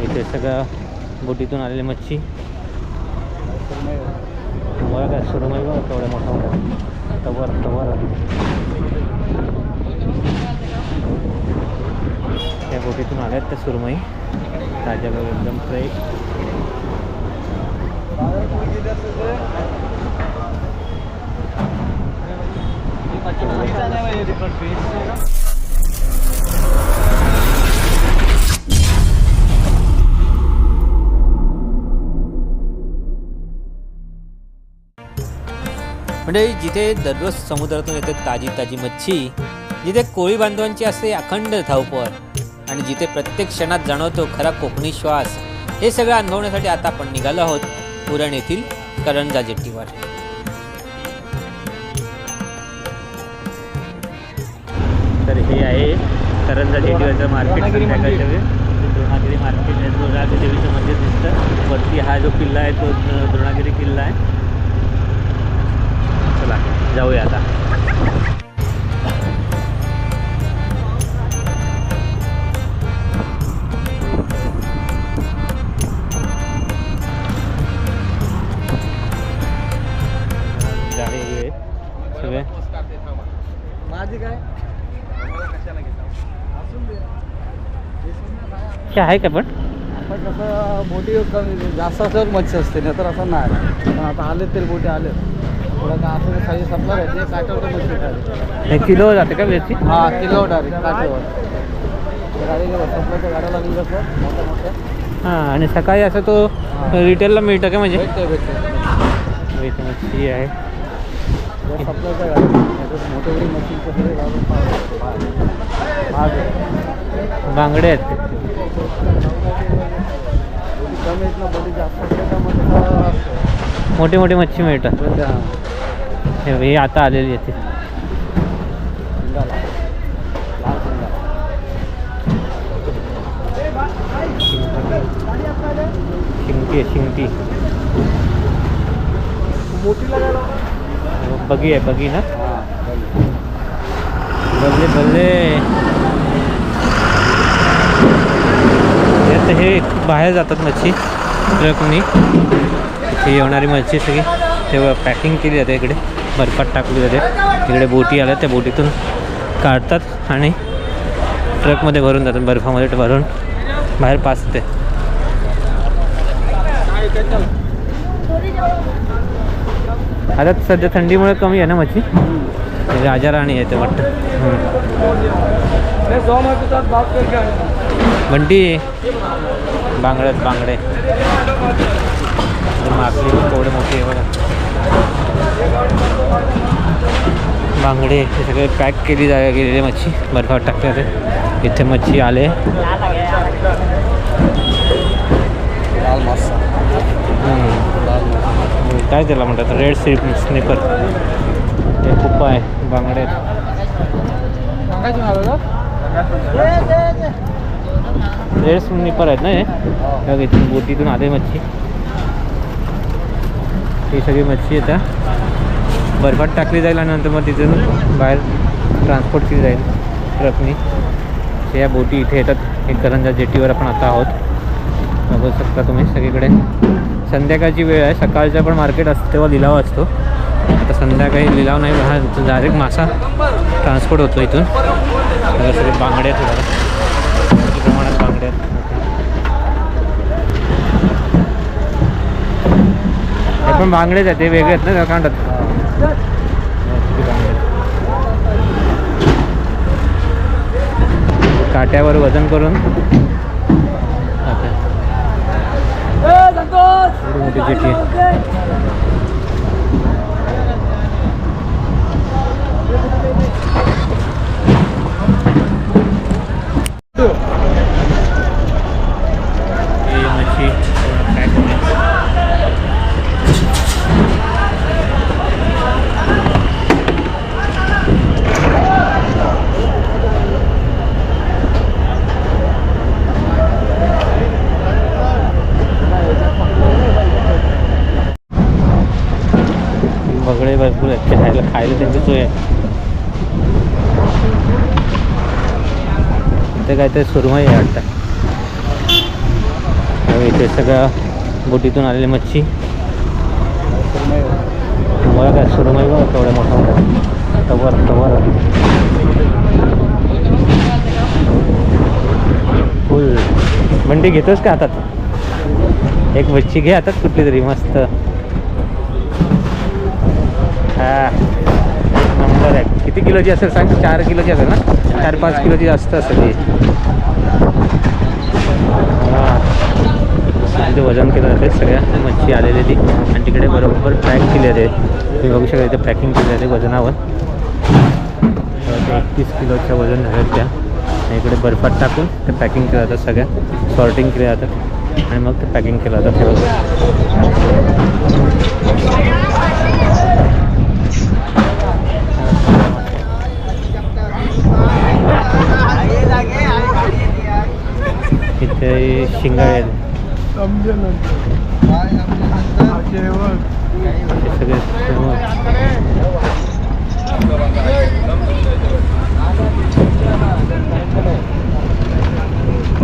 इथे सगळं बोटीतून आलेली मच्छी. बघा काय सुरमई बघा केवढ्या मोठा मोठा तवर त्या बोटीतून आल्यात त्या सुरमई ताज्या बघा एकदम फ्रेश. म्हणजे जिथे दररोज समुद्रातून येते ताजी ताजी मच्छी, जिथे कोळी बांधवांची असते अखंड धावपळ आणि जिथे प्रत्येक क्षणात जाणवतो खरा कोकणी श्वास, हे सगळं अनुभवण्यासाठी आता आपण निघालो आहोत उरण येथील करंजा जेट्टीवर. तर हे आहे करंजा जेट्टीवरचं मार्केट. संध्याकाळच्या वेळी द्रोणागिरी मार्केट आहे. द्रोणागिरी देवीचं मंदिर दिसतं वरती. हा जो किल्ला आहे तो द्रोणागिरी किल्ला आहे. चला जाऊया आता. सगळे काय आहे का पण कसं बोटी जास्त असल्यावर मच्छी असते नाही तर असं नाही. पण आता आले ते बोटी आले थोडं का असं साईज संपणार आहे ते काठ्यावर मच्छी खाली किलो जाते का वेळची? हां किलो डायरेक्ट काठ्यावर गाडी संपल्याच्या गाड्या लागली कसं मोठ्या मोठ्या. हां आणि सकाळी असं तो रिटेलला मिळतं का? म्हणजे भेटते मच्छी आहे संपल्याच्या गाडी मोठे मच्छी कसं बांगडे आहेत कमी आहेत ना बोटी जास्त असल्यामुळे मोठी मोठी मच्छी मिळतात. हे आता आलेली आहे ती शिंगटी आहे शिंगटी. मोठी लागायला बगी आहे बगी ना. बल्ले बल्ले. हे बाहेर जातात मच्छी ट्रकनी. ही येणारी मच्छी सगळी तेव्हा पॅकिंग केली जाते. इकडे बर्फात टाकली जाते. इकडे बोटी आल्या त्या बोटीतून काढतात आणि ट्रकमध्ये भरून जातात. बर्फामध्ये भरून बाहेर पाचते. आता सध्या थंडीमुळे कमी आहे ना मच्छी. राजाराणी आहे ते वाटतं. बंटी बांगड्यात बांगडे मागली थोडे मोठी आहे बघा. बांगडे हे सगळे पॅक केली गेलेली मच्छी बर्फात टाकले जाते. इथे मच्छी आले. काय त्याला म्हणतात? Red sniper. ते खूप आहे बांगडे. रेड स्निपर आहेत ना हे. इथून बोटीतून आले मच्छी. ही सगळी मच्छी येतात बर्फात टाकली जाईल आणि नंतर मग तिथून बाहेर ट्रान्सपोर्ट केली जाईल ट्रकनी. या बोटी इथे येतात. हे करंजा जेट्टीवर आपण आता आहोत. बघू शकता तुम्ही सगळीकडे. संध्याकाळची वेळ आहे. सकाळचा पण मार्केट असतं तेव्हा लिलाव असतो. आता संध्याकाळी लिलाव नाही. हा डायरेक्ट मासा ट्रान्सपोर्ट होतो इथून. सगळे बांगडे आहेत थोड्या प्रमाणात बांगडे आहेत. हे पण बांगडेच आहेत. ते वेगळे आहेत ना कांडात. काट्यावर वजन करून मोठी जेटी मच्छी बगडे भरपूर आहेत. खायला त्यांची सोय आहे. इथे काय ते सुरमई आहे वाटतं. इथे सगळ्या बोटीतून आलेली मच्छी. मला काय सुरमई बघ तेवढ्या मोठा तवर फुल. बंडी घेतोस का हातात? एक मच्छी घे हातात कुठली तरी मस्त. हा नंबर आहे. किती किलोची असेल सांग? 4 किलोची असेल ना? 4-5 किलोची जास्त असेल ही. तिथे वजन केलं जाते सगळ्या मच्छी आलेली ती आणि तिकडे बरोबर पॅक केली जाते. तुम्ही बघू शकता इथे पॅकिंग केली जाते वजनावर. 31 किलोच्या वजन झालं त्या. आणि इकडे बर्फात टाकून ते पॅकिंग केलं जातं. सगळ्या सॉर्टिंग केल्या जातात आणि मग ते पॅकिंग केलं जातं. हे बघा इथे शिंगाळे आहेत. सगळे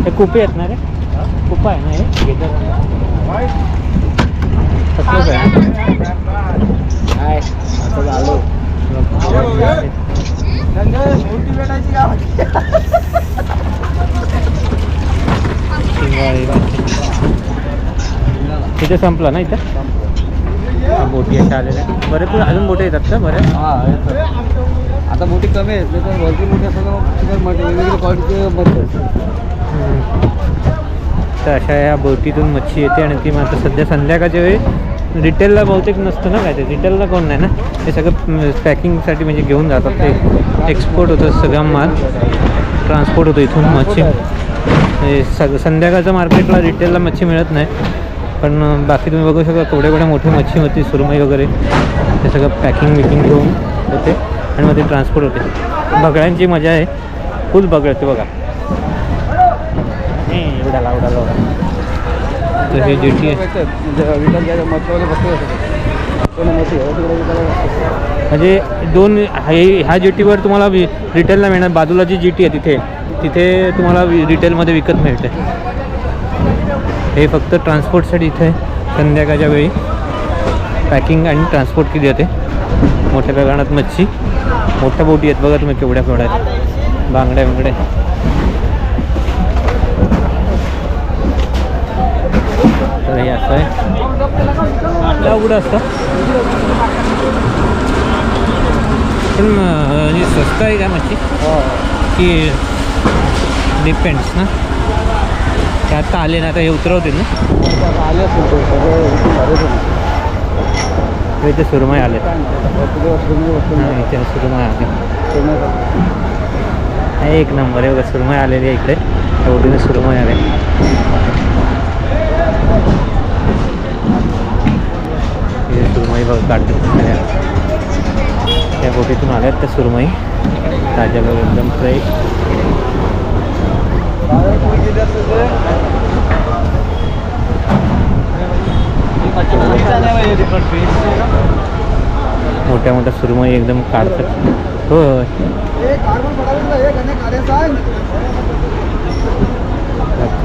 हे कुपे आहेत ना रे? कुपा आहे ना हे? कसलंच आहे इथे संपला ना इथं बोटी अशा आलेल्या. बरे पण अजून बोटी येतात का बऱ्या? हां आता बोटी कमी आहेत. तर भरपूर मोठी असतात वेगवेगळ्या क्वालिटीचे मध्ये. तर अशा या बोटीतून मच्छी येते आणि ती मात्र सध्या संध्याकाळच्या वेळी रिटेलला बहुतेक नसतं ना काय ते. रिटेलला कोण नाही ना. ते सगळं पॅकिंगसाठी म्हणजे घेऊन जातात. ते एक्सपोर्ट होतं सगळा माल. ट्रान्सपोर्ट होतो इथून मच्छी. संध्याकाळचं मार्केटला रिटेलला मच्छी मिळत नाही. पण बाकी तुम्ही बघू शकता केवढ्या मोठी मच्छी होती सुरमई वगैरे. ते सगळं पॅकिंग घेऊन होते आणि मग ते ट्रान्सपोर्ट होते. बगळ्यांची मजा आहे. फुल बगळ होते बघा. उडाला तर हे जेटी आहे म्हणजे दोन ह्या जेटीवर तुम्हाला रिटेलला मिळणार. बाजूला जी जेटी आहे तिथे तुम्हाला रिटेलमध्ये विकत मिळते. हे फक्त ट्रान्सपोर्टसाठी इथे संध्याकाळच्या वेळी पॅकिंग आणि ट्रान्सपोर्ट केली जाते. मोठ्या प्रमाणात मच्छी. मोठ्या बोटी आहेत बघा तुम्ही केवढ्या आहेत. बांगड्या वगैरे तर हे असं आहे. उघडं असतं पण म्हणजे स्वस्त आहे का मच्छी की डिपेंड्स ना. ते आता आले ना आता हे उतरवतील ना. इथे सुरमई आले. इथे सुरमई आले. एक नंबर आहे बघा. सुरमई आलेली आहे इकडे. एवढीने सुरमई आले. सुरमई बघ काढते त्या बोटीतून आल्यात त्या सुरमई ताज्या बघ एकदम फ्रेश. मोठ्या सुरमई एकदम काढतात. हो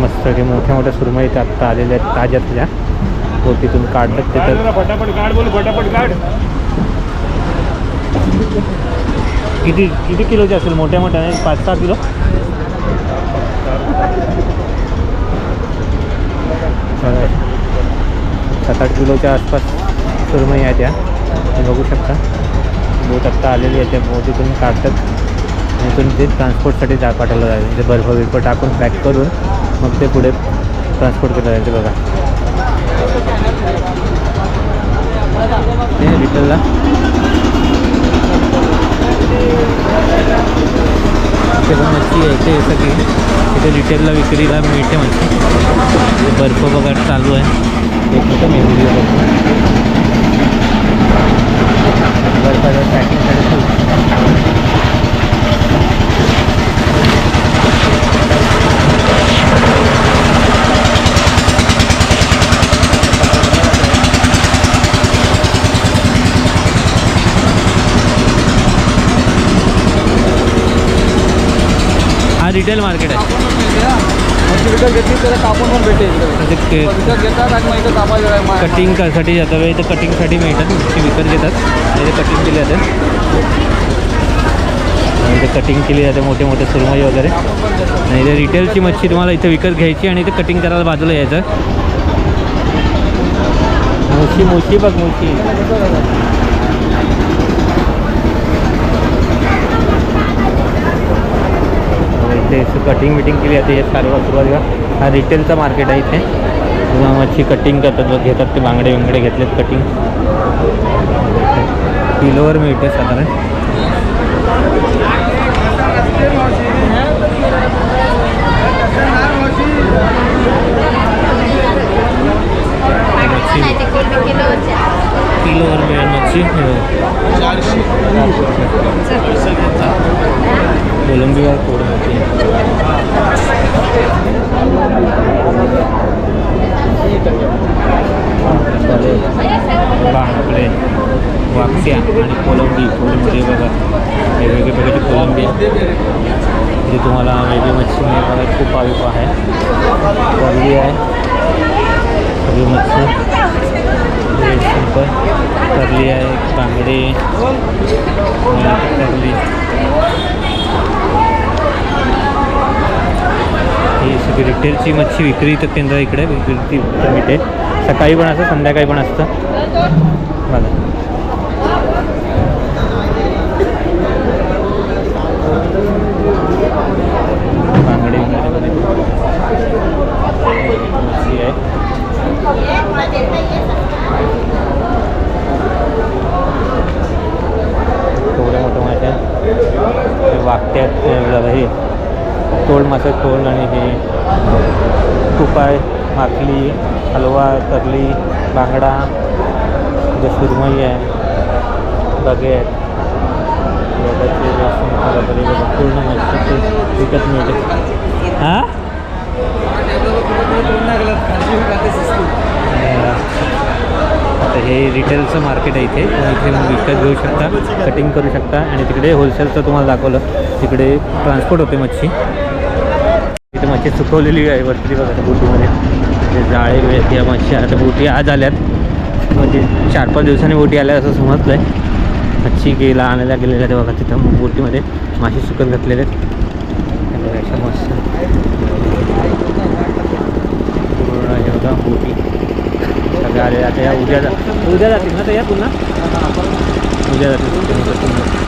मस्त मोठ्या सुरमई आत्ता आलेल्या आहेत ताज्यातल्या बोटीतून काढतात. ते तर किती किलोचे असेल? मोठ्या 5-6 किलो. 7-8 किलोच्या आसपास सुरमई आहे त्या. बघू शकता बोट आत्ता आलेली आहे. त्या बोटीतून काढतात आणि इथून ते ट्रान्सपोर्टसाठी पाठवलं जाईल. म्हणजे बर्फ टाकून पॅक करून मग ते पुढे ट्रान्सपोर्ट केलं जाईल. ते बघा हे रिटेलला ते पण मच्छी आहे. ते सगळी इथे रिटेलला विक्रीला मिळते मच्छी. बर्फ वगैरे चालू आहे. एक मोठं मेमरी बर्फाचं पॅकिंगसाठी रिटेल मार्केट आहे. कापून पण मिळते हा. मच्छी विकत घेतली तर कापून पण भेटेल इकडे. ते विकत घेतात आणि मग इथं तापा कटिंग साठी जातात इथं कटिंगसाठी मिळतात. ते विकत घेतात आणि इथे कटिंग केली जाते. आणि इथे कटिंग केली जाते मोठे मोठे सुरमई वगैरे. आणि इथे रिटेलची मच्छी तुम्हाला इथे विकत घ्यायची आणि इथे कटिंग करायला बाजूला यायचं. मोशी बघ मोशी. इथे कटिंग बिटिंग केली जाते. हे सर्व सुरुवातीला हा रिटेलचा मार्केट आहे. इथे मच्छी कटिंग करतात घेतात ते बांगडे बिंगडे घेतलेत कटिंग. किलोवर मिळते साधारण. किलोवर मिळेल मच्छी. कोलंबी आहे थोडं मच्छी. बांगडे वाक्या आणि कोलंबी बघा वेगवेगळे प्रकारची कोलंबी आहे. जे तुम्हाला वेगळी मच्छी मिळायला खूप आवड आहे. करली आहे सगळी मच्छी सिंपल करली आहे. बांगडे करली ही सगळी रिटेलची मच्छी विक्री तर केंद्र इकडे विक्री मिळते. सकाळी पण असतं संध्याकाळी पण असतं बघा. बांगडे मच्छी आहे. थोड्या मोठ्या मासे वागत्यात हे तोल मासे तोल आणि हे तुपाय माकली हलवा करली बांगडा जे सुरमई आहे बघेट पूर्ण मच्छी विकत मिळते. हां आता हे रिटेलचं मार्केट आहे. इथे विकत घेऊ शकता कटिंग करू शकता. आणि तिकडे होलसेलचं तुम्हाला दाखवलं तिकडे ट्रान्सपोर्ट होते मच्छी. इथे मच्छी सुकवलेली आहे वरती बघा बोटीमध्ये. म्हणजे जाळे वेळ या मच्छी आता बोटी आज आल्यात म्हणजे 4-5 दिवसांनी बोटी आल्या असं समजलं आहे. मच्छी गेला आणायला गेलेल्या तेव्हा बघा तिथं बोटीमध्ये मासे सुकत घातलेले आहेत. अशा मस्त पूर्ण बोटी सगळ्या आलेल्या. आता या उद्या जातील ना तर या पुन्हा उद्या जातील.